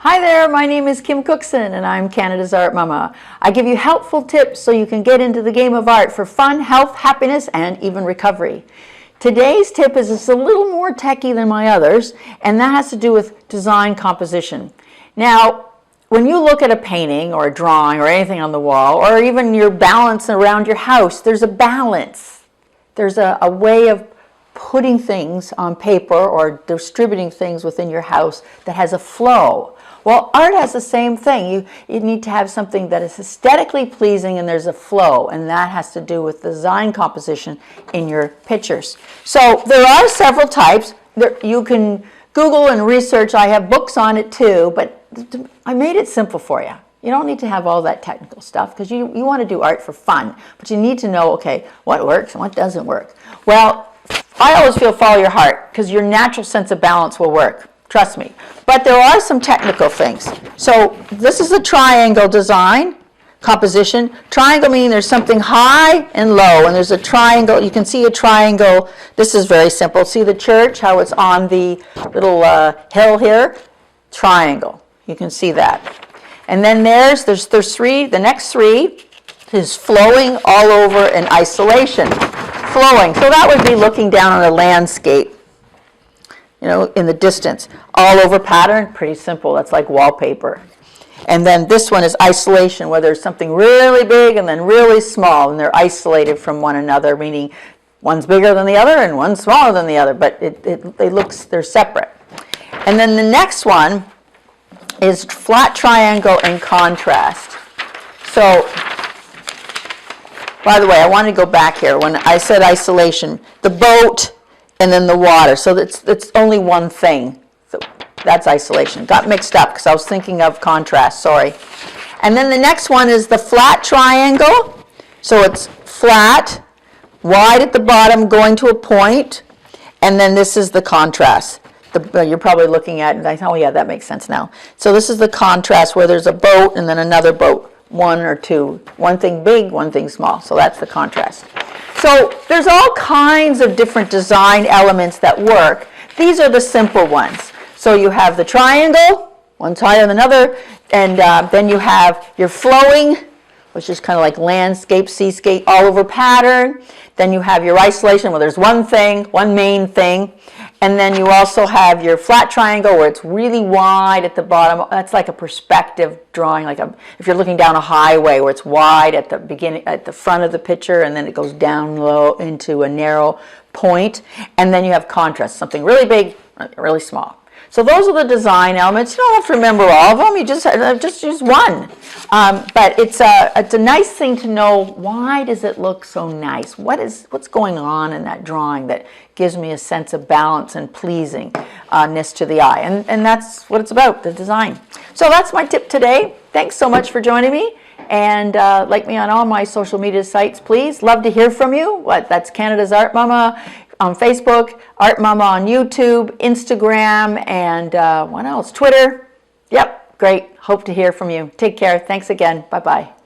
Hi there, my name is Kim Cookson and I'm Canada's Art Mama. I give you helpful tips so you can get into the game of art for fun, health, happiness, and even recovery. Today's tip is just a little more techy than my others, and that has to do with design composition. Now, when you look at a painting or a drawing or anything on the wall, or even your balance around your house, there's a balance. There's a way of putting things on paper or distributing things within your house that has a flow. Well, art has the same thing. You need to have something that is aesthetically pleasing and there's a flow, and that has to do with design composition in your pictures. So there are several types. You can Google and research. I have books on it too, but I made it simple for you. You don't need to have all that technical stuff because you want to do art for fun, but you need to know, okay, what works and what doesn't work. Well, I always feel follow your heart because your natural sense of balance will work. Trust me. But there are some technical things. So this is a triangle design composition. Triangle meaning there's something high and low, and there's a triangle. You can see a triangle. This is very simple. See the church, how it's on the little hill here? Triangle. You can see that. And then there's three. The next three is flowing all over in isolation. Flowing. So that would be looking down on a landscape, you know, in the distance. All over pattern, pretty simple. That's like wallpaper. And then this one is isolation, where there's something really big and then really small, and they're isolated from one another, meaning one's bigger than the other and one's smaller than the other, but they're separate. And then the next one is flat triangle and contrast. So, by the way, I want to go back here. When I said isolation, the boat and then the water. So that's only one thing. So that's isolation. Got mixed up because I was thinking of contrast, sorry. And then the next one is the flat triangle. So it's flat, wide at the bottom, going to a point. And then this is the contrast. You're probably looking at it and I oh yeah, that makes sense now. So this is the contrast where there's a boat and then another boat. One or two. One thing big, one thing small. So that's the contrast. So there's all kinds of different design elements that work. These are the simple ones. So you have the triangle, one's higher than another, and then you have your flowing, which is kind of like landscape, seascape, all over pattern. Then you have your isolation where there's one thing, one main thing. And then you also have your flat triangle where it's really wide at the bottom. That's like a perspective drawing, like if you're looking down a highway where it's wide at the beginning, at the front of the picture, and then it goes down low into a narrow point. And then you have contrast, something really big, really small. So those are the design elements. You don't have to remember all of them. You just use one. But it's a nice thing to know. Why does it look so nice? What's going on in that drawing that gives me a sense of balance and pleasingness to the eye? And that's what it's about, the design. So that's my tip today. Thanks so much for joining me. And like me on all my social media sites, please. Love to hear from you. That's Canada's Art Mama on Facebook, Art Mama on YouTube, Instagram, and what else? Twitter. Yep, great. Hope to hear from you. Take care. Thanks again. Bye-bye.